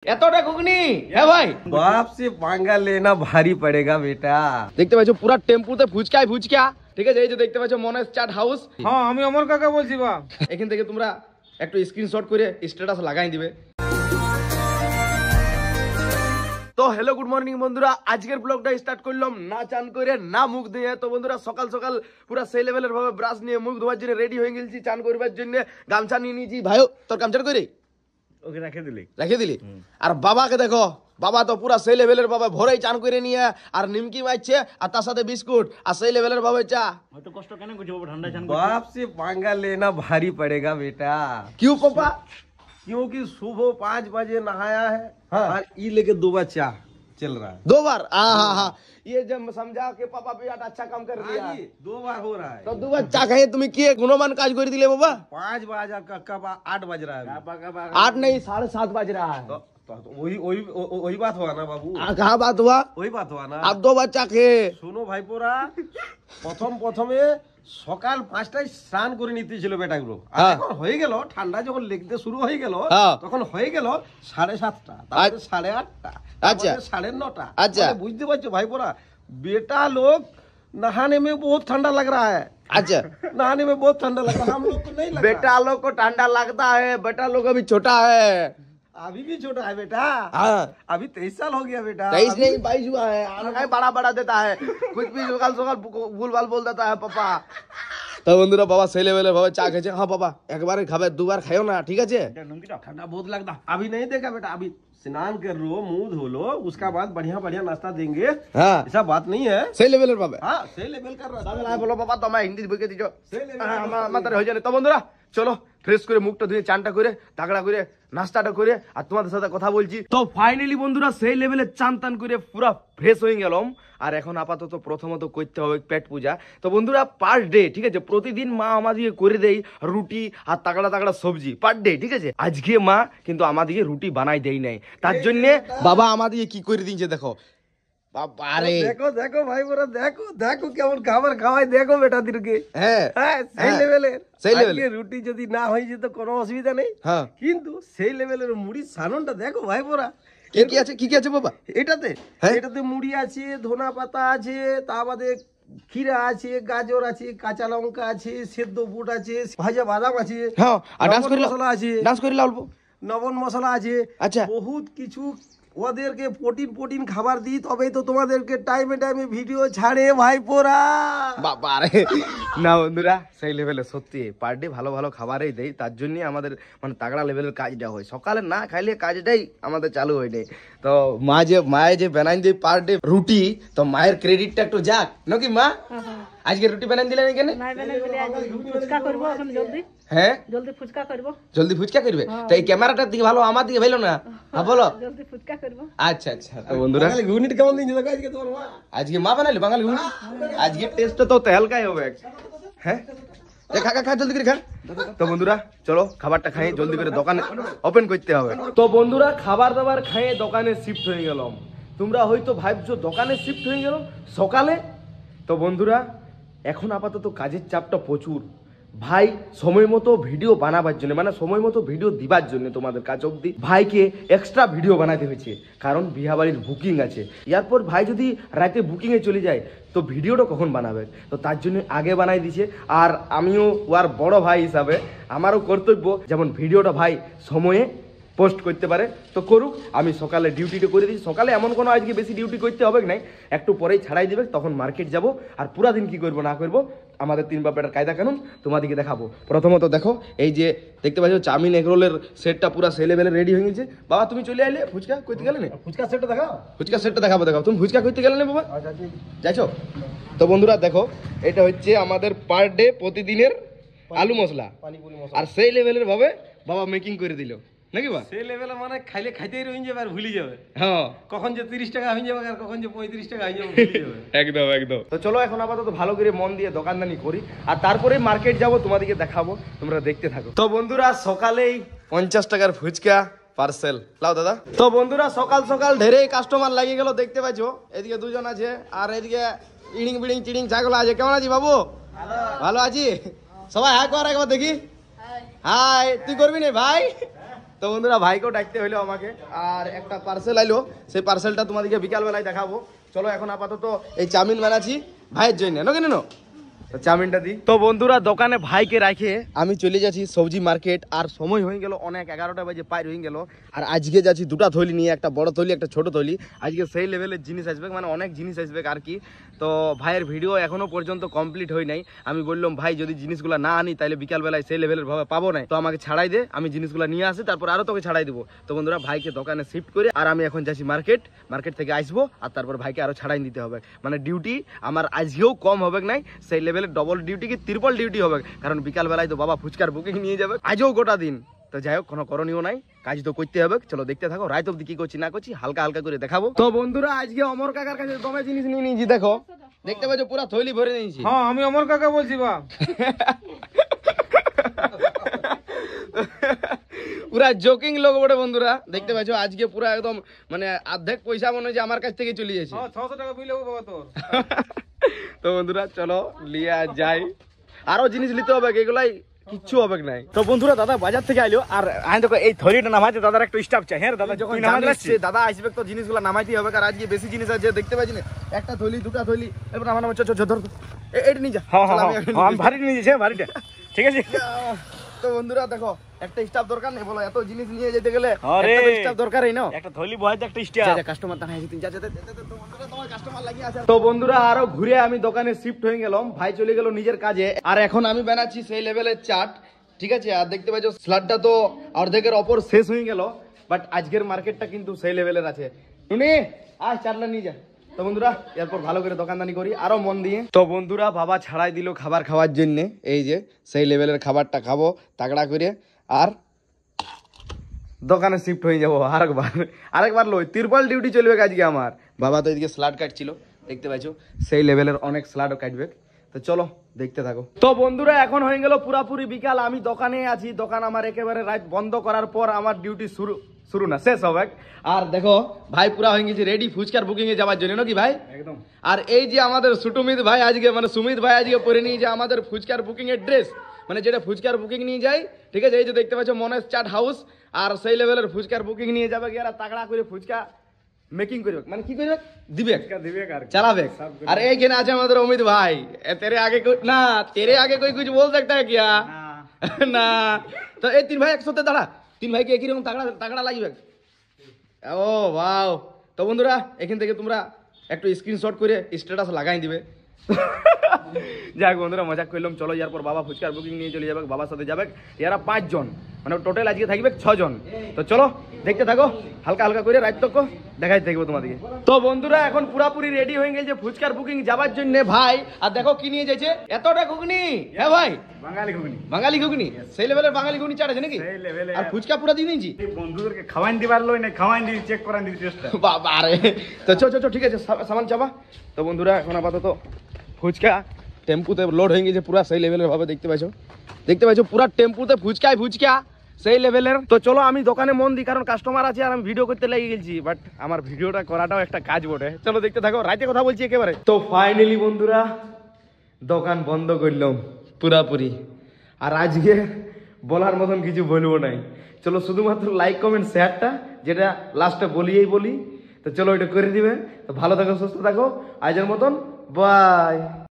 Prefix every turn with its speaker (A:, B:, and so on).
A: এতটা ঘুগনি? হ্যাঁ ভাই,
B: बाप से पंगा लेना भारी पड़ेगा बेटा।
A: দেখতে পাচ্ছ পুরো টেম্পুতে ফুচকাই ফুচকা। ঠিক আছে, এই যে দেখতে পাচ্ছ মনের চাট হাউস।
C: হ্যাঁ আমি অমর কাকা বলছি বা
A: এখান থেকে তোমরা একটু স্ক্রিনশট করে স্ট্যাটাস লাগাই দিবে। তো হ্যালো গুড মর্নিং বন্ধুরা, আজকের ব্লগটা স্টার্ট করলাম না চান করে না মুখ দিয়ে। তো বন্ধুরা সকাল সকাল পুরো সেই লেভেলের ভাবে ব্রাশ নিয়ে মুখ ধোয়ার জন্য রেডি হয়ে গেছি, চান করবার জন্য গামছা নিয়ে নিয়েছি। ভাইও তোর গামছা করে
B: ओके रखे दिली
A: রেখে দিলি। আর বাবাকে দেখো, বাবা তো পুরা সেই লেভেলের বাবা ভোরেই চান করে নিয়ে আর নিমকি মারছে আর তার সাথে বিস্কুট আর সেই লেভেলের ভাবে চা।
B: तो कष्ट केन कुछ ठंडा छान बाप से पंगा लेना भारी पड़ेगा बेटा।
A: क्यों पापा?
B: क्योंकि सुबह 5 बजे नहाया है और ई लेके 2 बार चाह चल रहा है।
A: 2 बार? हाँ, ये जब समझा के पापा बेटा अच्छा काम कर दिया।
B: 2 बार हो रहा है।
A: तो 2 बार चा खाए তুমি কি গুণমান কাজ করে দিলে বাবা?
B: 5 बजा कब 8 बज रहा है।
A: 8 नहीं 7:30 बज रहा है।
B: तो वही वही वही बात हुआ ना बाबू।
A: कहाँ बात हुआ?
B: वही बात हुआ ना।
A: आप 2 बार चा খেয়ে
B: শোনো ভাইপোরা, প্রথমে সকাল 5টায় স্নান করে নিতে ছিল বেটাগুলো। আর এখন হয়ে গেল ঠান্ডা যখন লেগতে শুরু হয়ে গেল তখন হয়ে গেল 7:30টা, তারপরে 8:30টা,
A: আচ্ছা
B: 9:30।
A: আচ্ছা
B: বুঝতে পারছো ভাইপোরা, बेटा लोग नहाने में बहुत ठंडा लग रहा है।
A: अच्छा
B: नहाने में बहुत ठंडा लग रहा है, हम लोग को नहीं लग
A: बेटा लोग को ठंडा लगता है, बेटा लोग अभी छोटा है।
B: अभी भी छोटा है बेटा।
A: हाँ
B: अभी 23 साल हो गया बेटा।
A: 23 नहीं 22 हुआ है। आना बड़ा बड़ा देता है, कुछ भी सकाल सकाल भूल भाल बोल देता है पापा। তো বন্ধুরা বাবা সেই লেভেলের ভাবে চা খেয়েছে। হ্যাঁ বাবা একবারে খাবে, 2 বার খাও না, ঠিক আছে?
B: ठंडा बहुत लगता। अभी नहीं देखा बेटा, अभी स्नान कर लो, मुंह धो लो, उसका बाद बढ़िया बढ़िया नाश्ता देंगे।
A: হ্যাঁ
B: ऐसा बात नहीं है।
A: সেই লেভেলের ভাবে।
B: हाँ सही लेवल कर रहा
A: বাংলায় বলো বাবা, তোমায় হিন্দি বইকে দিছো।
B: সেই level
A: আমাদের হয়ে যাবে। তো বন্ধুরা চলো ফ্রেশ করে মুখটা ধুয়ে চানটা করে তাগড়া করে নাস্তাটা করে আর তোমাদের সাথে কথা বলছি। তো ফাইনালি বন্ধুরা সেই লেভেলে চান টান করে পুরা ফ্রেশ হয়ে গেলাম। আর এখন আপাতত প্রথমত করতে হবে পেট পূজা। তো বন্ধুরা পার ডে, ঠিক আছে, প্রতিদিন মা আমাদেরকে করে দেয় রুটি আর তাগড়া তাগড়া সবজি পার ডে, ঠিক আছে। আজকে মা কিন্তু আমাদেরকে রুটি বানাই দেয় নাই, তার জন্য বাবা আমাদেরকে কি করে দিয়েছে দেখো। বাবারে
B: देखो देखो भाई बोरा, देखो देखो কেমন খাবার খাওয়াই, দেখো বেটা দিরকে।
A: হ্যাঁ
B: হ্যাঁ সেই লেভেলের।
A: সেই level
B: আজকে রুটি যদি না হয়ে যেত কোনো অসুবিধা নেই,
A: হ্যাঁ
B: কিন্তু সেই লেভেলের মুড়ি সাননটা দেখো ভাই বোরা।
A: কি কি আছে, কি কি আছে বাবা?
B: এটাতে
A: হ্যাঁ?
B: এটাতে মুড়ি আছে, ধনা পাতা আছে, তার বাদে ক্ষীরা আছে, গাজর আছে, কাঁচা লঙ্কা আছে, সেদ্ধ বুট আছে, ভাজা বাদাম আছে,
A: হ্যাঁ আর ডান্স
B: লবণ
A: করিলা,
B: মশলা আছে,
A: ডান্স করিলা অল্প।
B: লবণ মশলা আছে।
A: আচ্ছা
B: বহুত কিছু। ওদেরকে প্রোটিন খাবার দিই, তবেই তো তোমাদেরকে টাইমে টাইমে ভিডিও ছাড়ে ভাইপোরা।
A: বাবারে না বন্ধুরা সেই লেভেলে সত্যি পার ডে ভালো ভালো খাবারই দেয়, তার জন্য আমাদের মানে তাগড়া লেভেলের কাজটা হয়। সকালে না খাইলে কাজটাই আমাদের চালু হয় নাই। তো মায়ে যে বানাই দেয় পার ডে রুটি, তো মায়ের ক্রেডিটটা একটু যাক নাকি মা? আজকে রুটি বানাই দিলেন কেন?
D: ফুচকা করবো এখন জলদি,
A: হ্যাঁ
D: জলদি ফুচকা করবো,
A: জলদি ফুচকা করবে? তো এই ক্যামেরাটার দিকে ভালো, আমার দিকে ভালো না। হ্যাঁ বলো।
D: জলদি ফুচকা করবো।
A: আচ্ছা আচ্ছা তো বন্ধুরা
B: ঘুগনিটা কেমন দিন আজকে তোমার মা?
A: আজকে মা বানালি বাঙালি ঘুগনি। আজকে টেস্টটা তো তেলকাই হবে। হ্যাঁ খা জলদি করে খা। তো বন্ধুরা চলো খাবারটা খাই, জলদি করে দোকানে ওপেন করতে হবে। তো বন্ধুরা খাবার দাবার খাইয়ে দোকানে শিফট হয়ে গেলাম। তোমরা হয়তো ভাবছো দোকানে শিফট হয়ে গেলাম সকালে। তো বন্ধুরা এখন আপাতত কাজের চাপটা প্রচুর ভাই। সময় মতো ভিডিও বানাবার জন্য, মানে সময় মতো ভিডিও দিবার জন্য তোমাদের কাজ অবধি ভাইকে এক্সট্রা ভিডিও বানাতে হয়েছে, কারণ বিহাবাড়ির বুকিং আছে। এরপর ভাই যদি রাতে বুকিংয়ে চলে যায় তো ভিডিওটা কখন বানাবে? তো তার জন্য আগে বানাই দিছে। আর আমিও ওর বড় ভাই হিসাবে আমারও কর্তব্য যেমন ভিডিওটা ভাই সময়ে পোস্ট করতে পারে তো করুক। আমি সকালে ডিউটিটা করে দিচ্ছি। সকালে এমন কোনো আজকে বেশি ডিউটি করতে হবে নাই, একটু পরেই ছাড়াই দেবে, তখন মার্কেট যাব। আর পুরা দিন কি করব না করব আমাদের 3 বাপের কায়দা কানুন তোমাদেরকে দেখাবো। প্রথমত দেখো এই যে দেখতে পাচ্ছ চাউমিন এগরোলের সেটটা পুরা সেই লেভেলে রেডি হয়ে গেছে। বাবা তুমি চলে আইলে ফুচকা কইতে গেলে না?
B: ফুচকা সেটটা দেখাও।
A: ফুচকা সেটটা দেখাবো। তুমি ফুচকা কইতে গেলে না বাবা? যাইছো? তো বন্ধুরা দেখো এটা হচ্ছে আমাদের পার ডে প্রতিদিনের আলু মশলা, আর সেই লেভেলের ভাবে বাবা মেকিং করে দিল নাকি বা?
B: সেই লেভেলে মানে খাইলে খাইতেই রয়ে যাবে আর ভুলে যাবে।
A: হ্যাঁ
B: কখন যে 30 টাকা হয়ে যাবে আর কখন যে 35 টাকা হয়ে যাবে ভুলে যাবে।
A: একদম একদম। তো চলো এখন আপাতত ভালো করে মন দিয়ে দোকানদানি করি, আর তারপরে মার্কেট যাব, তোমাদেরকে দেখাবো, তোমরা দেখতে থাকো। তো বন্ধুরা সকালেই 50 টাকার ফুচকা পার্সেল লাও দাদা। তো বন্ধুরা সকাল সকাল ঢেরেই কাস্টমার লাগিয়ে গেল, দেখতে পাচ্ছ এদিকে 2 জন আছে আর এদিকে ইড়িং বিড়িং চিড়িং ছাগল আছে। কেমন আছি বাবু? ভালো আছি। সবাই হাই কর একবার দেখি। হাই তুই করবি না ভাই? তো বন্ধুরা ভাইকেও ডাকতে হইলো আমাকে, আর একটা পার্সেল আইলো, সেই পার্সেলটা তোমাদেরকে বিকালবেলায় দেখাবো। চলো এখন আপাতত এই চাউমিন বানাচ্ছি ভাইয়ের জন্য, কেন চাউমিনটা দিই। তো বন্ধুরা দোকানে ভাইকে রাখে আমি চলে যাচ্ছি সবজি মার্কেট, আর সময় হয়ে গেল অনেক, 11টা বাজে পার হয়ে গেল। আর আজকে যাচ্ছি দুটা থলি নিয়ে, একটা বড় থলি একটা ছোট থলি। আজকে সেই লেভেলের জিনিস আসবে, মানে অনেক জিনিস আসবে আর কি। তো ভাইয়ের ভিডিও এখনো পর্যন্ত কমপ্লিট হয় নাই। আমি বললাম ভাই যদি জিনিসগুলো না আনি তাহলে বিকালবেলায় সেই লেভেলের ভাবে পাবো না, তো আমাকে ছাড়াই দে, আমি জিনিসগুলো নিয়ে আসি, তারপর আরো তোকে ছাড়াই দেবো। তো বন্ধুরা ভাইকে দোকানে শিফট করে আর আমি এখন যাচ্ছি মার্কেট থেকে আসবো, আর তারপর ভাইকে আরো ছাড়াই দিতে হবে। মানে ডিউটি আমার আজকেও কম হবে নাই, সেই লেভেলের ডবল ডিউটি কি ট্রিপল ডিউটি হবে, কারণ বিকালবেলায় তো বাবা ফুচকার বুকিং নিয়ে যাবে আজও গোটা দিন। তো যাই হোক কোনো করণীয় নাই, কাজ তো করতে হবে। চলো দেখতে থাকো, রাত অব্দি কি করছি না করছি হালকা হালকা করে দেখাবো। তো বন্ধুরা আজকে অমর কাকার কাছে দমে জিনিস নিয়ে নিয়েছি, দেখো দেখতে পাচ্ছ পুরো থৈলি ভরে নিয়েছি।
C: হ্যাঁ আমি অমর কাকা বলছি বা
A: পুরা জোকিং লোক বটে বন্ধুরা, দেখতে পাচ্ছ আজকে পুরা একদম মানে অর্ধেক পয়সা মনে হয় যে আমার কাছ থেকে চলে যাচ্ছে।
C: 600 টাকা বিল হবে বাবা তোর।
A: তো বন্ধুরা চলো লিয়া যাই, আরো জিনিস নিতে হবে, এগুলাই কিচ্ছু হবে নাই। তো বন্ধুরা দাদা বাজার থেকে আইলো, আর আমি দেখো এই থলিটা নামাইতে দাদার একটা স্টাফ চাই। হ্যাঁ দাদা যখন নামাইছে দাদা আসবে তো জিনিসগুলো নামাইতে হবে, আর আজকে বেশি জিনিস আছে দেখতে পাচ্ছি না, একটা থলি দুটা থলি, এরপর নামা নামা ধর এইটা নিয়ে যা।
C: আমি ভারী নিয়ে যাচ্ছি, ভারীটা ঠিক আছে।
A: তো বন্ধুরা দেখো একটা স্টাফ দরকার নেই, বলো এত জিনিস নিয়ে যেতে গেলে স্টাফ দরকারই না,
C: একটা থলি বহাইতে একটা স্টাফ।
A: কাস্টমার দাঁড়ায় আছে, যা তো বন্ধুরা তোমার কাস্টমার লাগিয়ে আছে। তো বন্ধুরা আরো ঘুরে আমি দোকানে শিফট হয়ে গেলাম, ভাই চলে গেল নিজের কাজে, আর এখন আমি বানাচ্ছি সেই লেভেলের চাট, ঠিক আছে। আর দেখতে পাচ্ছ স্লাডটা তো অর্ধেকের অপর শেষ হয়ে গেল, বাট আজকের মার্কেটটা কিন্তু সেই লেভেলের আছে। শুনি আয় চাটলা নিয়ে যা। তো বন্ধুরা এরপর ভালো করে দোকানদানি করি আরো মন দিয়ে। তো বন্ধুরা বাবা ছাড়াই দিল খাবার খাওয়ার জন্য, এই যে সেই লেভেলের খাবারটা খাবো তাগড়া করে, আর দোকানে শিফট হয়ে যাবো আরেকবার লই তিরপল ডিউটি চলবে আজকে আমার। বাবা তো এদিকে স্লাড কাটছিল, দেখতে পাচ্ছ সেই লেভেলের অনেক স্লাডও কাটবে। তো চলো দেখতে থাকো। তো বন্ধুরা এখন হয়ে গেল পুরাপুরি বিকাল, আমি দোকানে আছি, দোকান আমার একেবারে রাত বন্ধ করার পর আমার ডিউটি শুরু না শেষ হবে। আর দেখো ভাই পুরা হয়ে গেছে রেডি ফুচকার বুকিং এ যাওয়ার জন্য নাকি ভাই
C: একদম।
A: আর এই যে আমাদের সুমিত ভাই আজকে মানে সুমিত ভাই আজকে পরে নিয়ে যায় আমাদের ফুচকার বুকিং এর ড্রেস, মানে যেটা ফুচকার বুকিং নিয়ে যায়, ঠিক আছে। এই যে দেখতে পাচ্ছ মনেশ চাট হাউস, আর সেই লেভেলের ফুচকার বুকিং নিয়ে যাবে আর তাগড়া করে ফুচকা মেকিং করবে, মানে কি করবে দিবে চালাবে। আর এইখানে আছে আমাদের অমিত ভাই, তেরে আগে कोई कुछ बोल सकता है क्या না। তো এই তিন ভাই একসাথে দাঁড়া, তিন ভাইকে একই রকম তাগড়া লাগবে। ও ওয়াও। তো বন্ধুরা এখান থেকে তোমরা একটু স্ক্রিনশট করে স্ট্যাটাস লাগাই দিবে। যাক বন্ধুরা মজা করলাম, চলো এরপর বাবা ফুচকার বুকিং নিয়ে চলে যাবে, বাবার সাথে যাবে এরা 5 জন, মানে টোটাল আজকে থাকবে 6 জন। তো চলো দেখতে থাকো হালকা হালকা করে রাত তক দেখাই থাকবো তোমাদেরকে। তো বন্ধুরা এখন পুরাপুরি রেডি হয়ে গেছে ফুচকার বুকিং যাবার জন্য ভাই, আর দেখো কি নিয়ে যাচ্ছে এতটা ঘুগনি। হ্যাঁ ভাই বাঙালি ঘুগনি সেই লেভেলের বাঙালি ঘুগনি চাট আছে নাকি, আর ফুচকা পুরা দিয়ে দিয়েছি
C: বন্ধুদেরকে খাওয়াইন দিবার লই না, খাওয়াইন দি চেক করান দি টেস্টটা।
A: বাবা রে। তো চো ঠিক আছে সামান চাপা। তো বন্ধুরা এখন আপাতত ফুচকা টেম্পুতে লোড হয়ে গেছে পুরা সেই লেভেলের ভাবে, দেখতে পাচ্ছ পুরা টেম্পুতে ফুচকা সেই লেভেলের। তো চলো আমি দোকানে মন দিই, কারণ কাস্টমার আছে আর আমি ভিডিও করতে লেগে গেছি, বাট আমার ভিডিওটা করাটাও একটা কাজ বটে। চলো দেখতে থাকো, রাতে কথা বলছি একেবারে। তো ফাইনালি বন্ধুরা দোকান বন্ধ করলাম পুরাপুরি, আর আজকে বলার মতন কিছু বলবো নাই। চলো শুধুমাত্র লাইক কমেন্ট শেয়ারটা যেটা লাস্টে বলি, তো চলো এটা করে দিবে। তো ভালো থাকো সুস্থ থাকো, আজকের মতন বাই।